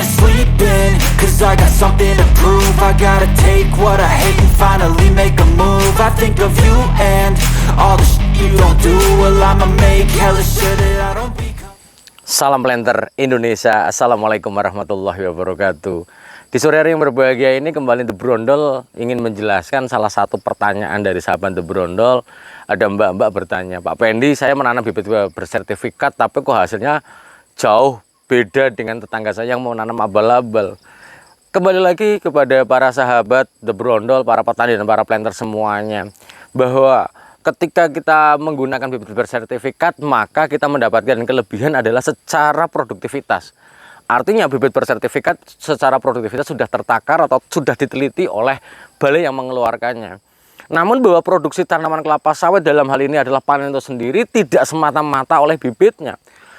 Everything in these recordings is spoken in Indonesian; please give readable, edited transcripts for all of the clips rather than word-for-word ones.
wanna sleep in, cause I got something to prove. I gotta take what I hate and finally make a move. I think of you and all the shit you don't do. Well, I'ma make hella sure that I don't become. Salam Planter Indonesia. Assalamualaikum warahmatullahi wabarakatuh. Di sore hari yang berbahagia ini kembali The Brondol ingin menjelaskan salah satu pertanyaan dari sahabat The Brondol. Ada mbak-mbak bertanya, Pak Pendi, saya menanam bibit bersertifikat tapi kok hasilnya jauh beda dengan tetangga saya yang mau nanam abal-abal. Kembali lagi kepada para sahabat The Brondol, para petani dan para planter semuanya, bahwa ketika kita menggunakan bibit bersertifikat maka kita mendapatkan kelebihan adalah secara produktivitas. Artinya bibit bersertifikat secara produktivitas sudah tertakar atau sudah diteliti oleh balai yang mengeluarkannya. Namun bahwa produksi tanaman kelapa sawit dalam hal ini adalah panen itu sendiri tidak semata-mata oleh bibitnya.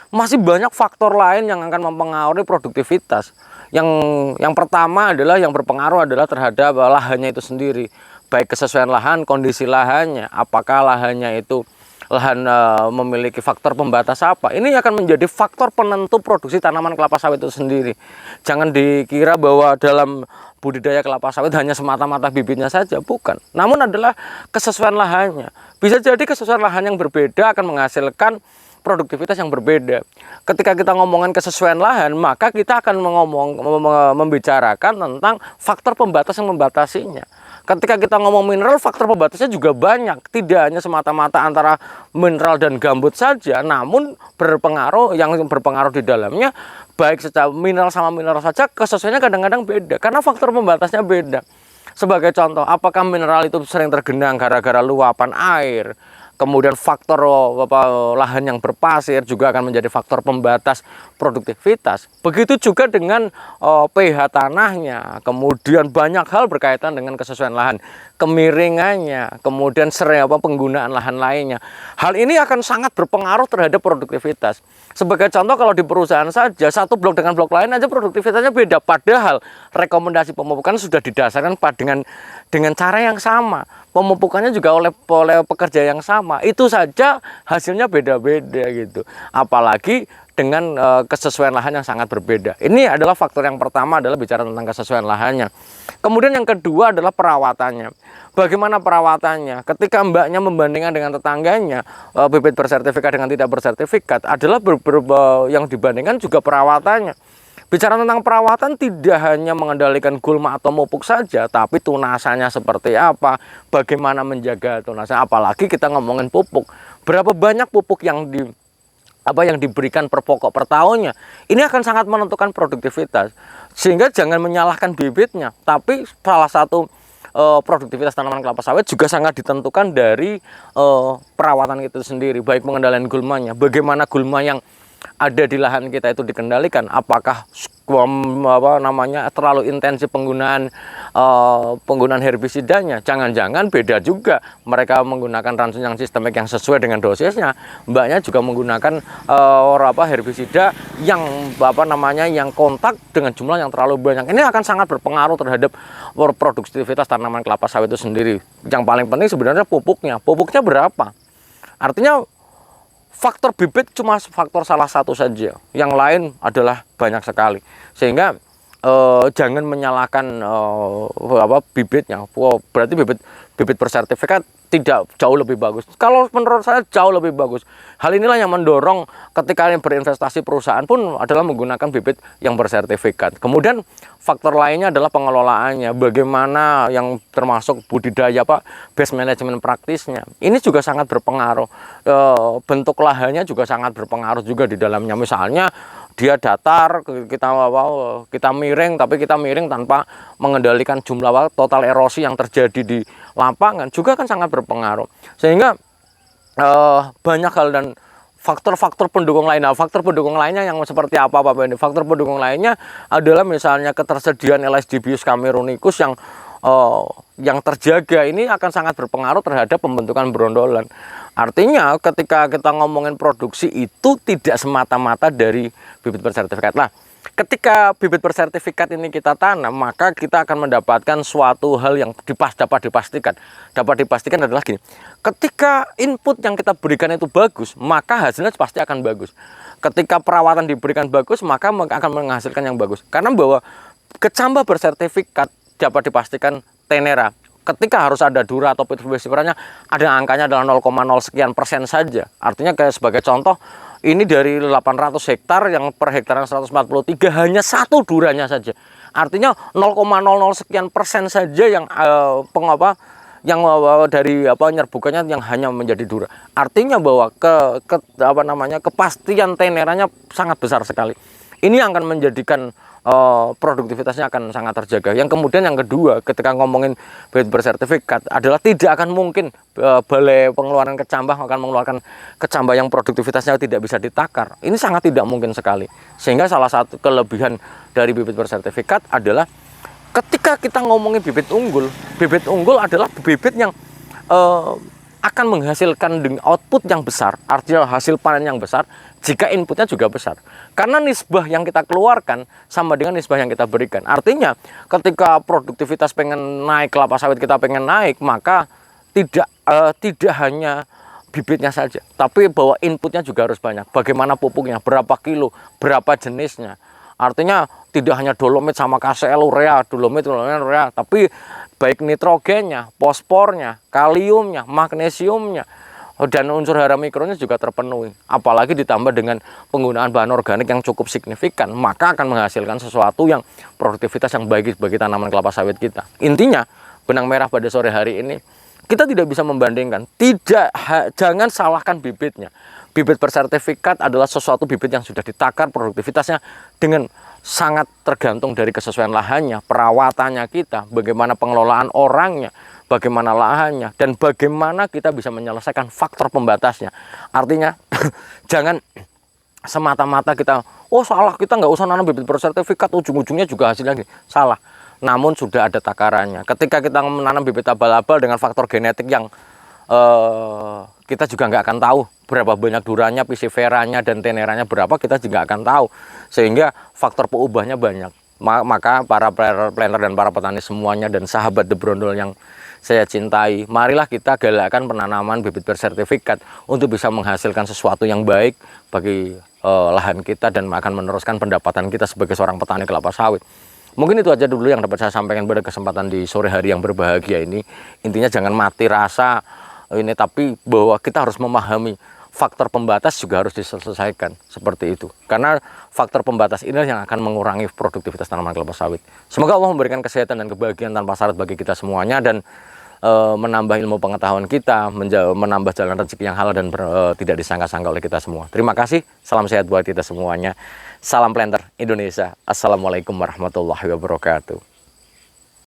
Masih banyak faktor lain yang akan mempengaruhi produktivitas. Yang pertama adalah yang berpengaruh adalah terhadap lahannya itu sendiri. Baik kesesuaian lahan, kondisi lahannya, apakah lahannya itu lahan memiliki faktor pembatas apa. Ini akan menjadi faktor penentu produksi tanaman kelapa sawit itu sendiri. Jangan dikira bahwa dalam budidaya kelapa sawit hanya semata-mata bibitnya saja, bukan. Namun adalah kesesuaian lahannya. Bisa jadi kesesuaian lahan yang berbeda akan menghasilkan produktivitas yang berbeda. Ketika kita ngomongin kesesuaian lahan, maka kita akan membicarakan tentang faktor pembatas yang membatasinya. Ketika kita ngomong mineral, faktor pembatasnya juga banyak. Tidak hanya semata-mata antara mineral dan gambut saja, namun yang berpengaruh di dalamnya, baik secara mineral sama mineral saja, kesesuaiannya kadang-kadang beda. Karena faktor pembatasnya beda. Sebagai contoh, apakah mineral itu sering tergenang gara-gara luapan air? Kemudian faktor lahan yang berpasir juga akan menjadi faktor pembatas produktivitas. Begitu juga dengan pH tanahnya. Kemudian banyak hal berkaitan dengan kesesuaian lahan, kemiringannya, kemudian penggunaan lahan lainnya. Hal ini akan sangat berpengaruh terhadap produktivitas. Sebagai contoh, kalau di perusahaan saja satu blok dengan blok lain aja produktivitasnya beda. Padahal rekomendasi pemupukan sudah didasarkan dengan cara yang sama. Pemupukannya juga oleh pekerja yang sama. Itu saja hasilnya beda-beda gitu. Apalagi dengan kesesuaian lahan yang sangat berbeda. Ini adalah faktor yang pertama, adalah bicara tentang kesesuaian lahannya. Kemudian yang kedua adalah perawatannya. Bagaimana perawatannya? Ketika mbaknya membandingkan dengan tetangganya, bibit bersertifikat dengan tidak bersertifikat, adalah yang dibandingkan juga perawatannya. Bicara tentang perawatan tidak hanya mengendalikan gulma atau mupuk saja, tapi tunasannya seperti apa, bagaimana menjaga tunasan, apalagi kita ngomongin pupuk. Berapa banyak pupuk yang diberikan per pokok per tahunnya. Ini akan sangat menentukan produktivitas. Sehingga jangan menyalahkan bibitnya, tapi salah satu produktivitas tanaman kelapa sawit juga sangat ditentukan dari perawatan itu sendiri, baik pengendalian gulmanya, bagaimana gulma yang ada di lahan kita itu dikendalikan, apakah terlalu intensif penggunaan herbisidanya. Jangan-jangan beda juga, mereka menggunakan racun yang sistemik yang sesuai dengan dosisnya, mbaknya juga menggunakan herbisida yang yang kontak dengan jumlah yang terlalu banyak. Ini akan sangat berpengaruh terhadap produktivitas tanaman kelapa sawit itu sendiri. Yang paling penting sebenarnya pupuknya berapa. Artinya faktor bibit cuma faktor salah satu saja, yang lain adalah banyak sekali. Sehingga jangan menyalahkan bibitnya. Berarti bibit bersertifikat tidak jauh lebih bagus. Kalau menurut saya jauh lebih bagus. Hal inilah yang mendorong ketika berinvestasi perusahaan pun adalah menggunakan bibit yang bersertifikat. Kemudian faktor lainnya adalah pengelolaannya. Bagaimana yang termasuk budidaya base management praktisnya. Ini juga sangat berpengaruh. Bentuk lahannya juga sangat berpengaruh juga di dalamnya. Misalnya dia datar, kita miring, tapi kita miring tanpa mengendalikan jumlah total erosi yang terjadi di lapangan, juga kan sangat berpengaruh. Sehingga banyak hal dan faktor-faktor pendukung lainnya. Faktor pendukung lainnya yang seperti apa Pak Bendi? Faktor pendukung lainnya adalah misalnya ketersediaan LSD-Bius cameronicus yang terjaga. Ini akan sangat berpengaruh terhadap pembentukan brondolan. Artinya ketika kita ngomongin produksi itu tidak semata-mata dari bibit bersertifikat. Nah, Ketika bibit bersertifikat ini kita tanam, maka kita akan mendapatkan suatu hal yang dapat dipastikan. Dapat dipastikan adalah gini, ketika input yang kita berikan itu bagus, maka hasilnya pasti akan bagus. Ketika perawatan diberikan bagus, maka akan menghasilkan yang bagus. Karena bahwa kecambah bersertifikat dapat dipastikan tenera. Ketika harus ada dura atau pituburnya, ada angkanya adalah 0,0 sekian persen saja. Artinya kayak sebagai contoh, ini dari 800 hektar yang per hektarnya 143 hanya satu duranya saja. Artinya 0,00 sekian persen saja yang dari nyerbukannya yang hanya menjadi dura. Artinya bahwa kepastian teneranya sangat besar sekali. Ini akan menjadikan produktivitasnya akan sangat terjaga. Yang kemudian yang kedua, ketika ngomongin bibit bersertifikat adalah tidak akan mungkin balai pengeluaran kecambah akan mengeluarkan kecambah yang produktivitasnya tidak bisa ditakar. Ini sangat tidak mungkin sekali. Sehingga salah satu kelebihan dari bibit bersertifikat adalah ketika kita ngomongin bibit unggul adalah bibit yang akan menghasilkan output yang besar, artinya hasil panen yang besar jika inputnya juga besar. Karena nisbah yang kita keluarkan sama dengan nisbah yang kita berikan. Artinya ketika produktivitas pengen naik, kelapa sawit kita pengen naik, maka tidak hanya bibitnya saja, tapi bahwa inputnya juga harus banyak. Bagaimana pupuknya, berapa kilo, berapa jenisnya. Artinya tidak hanya dolomit sama KCl urea, dolomit urea, tapi baik nitrogennya, fosfornya, kaliumnya, magnesiumnya, dan unsur hara mikronya juga terpenuhi. Apalagi ditambah dengan penggunaan bahan organik yang cukup signifikan, maka akan menghasilkan sesuatu yang produktivitas yang baik bagi tanaman kelapa sawit kita. Intinya, benang merah pada sore hari ini, kita tidak bisa membandingkan. Jangan salahkan bibitnya. Bibit bersertifikat adalah sesuatu bibit yang sudah ditakar produktivitasnya dengan sangat tergantung dari kesesuaian lahannya, perawatannya kita, bagaimana pengelolaan orangnya, bagaimana lahannya, dan bagaimana kita bisa menyelesaikan faktor pembatasnya. Artinya, jangan semata-mata kita, salah, kita nggak usah nanam bibit bersertifikat, ujung-ujungnya juga hasilnya gini. Salah. Namun sudah ada takarannya. Ketika kita menanam bibit abal-abal dengan faktor genetik yang kita juga nggak akan tahu berapa banyak duranya, pisiveranya, dan teneranya berapa, kita juga akan tahu. Sehingga faktor peubahnya banyak. Maka para planter dan para petani semuanya dan sahabat The Brondol yang saya cintai, marilah kita galakkan penanaman bibit bersertifikat untuk bisa menghasilkan sesuatu yang baik bagi lahan kita dan akan meneruskan pendapatan kita sebagai seorang petani kelapa sawit. Mungkin itu aja dulu yang dapat saya sampaikan pada kesempatan di sore hari yang berbahagia ini. Intinya jangan mati rasa ini, tapi bahwa kita harus memahami faktor pembatas juga harus diselesaikan seperti itu. Karena faktor pembatas ini yang akan mengurangi produktivitas tanaman kelapa sawit. Semoga Allah memberikan kesehatan dan kebahagiaan tanpa syarat bagi kita semuanya dan menambah ilmu pengetahuan kita, menambah jalan rezeki yang halal dan tidak disangka-sangka oleh kita semua. Terima kasih, salam sehat buat kita semuanya. Salam planter Indonesia. Assalamualaikum warahmatullahi wabarakatuh.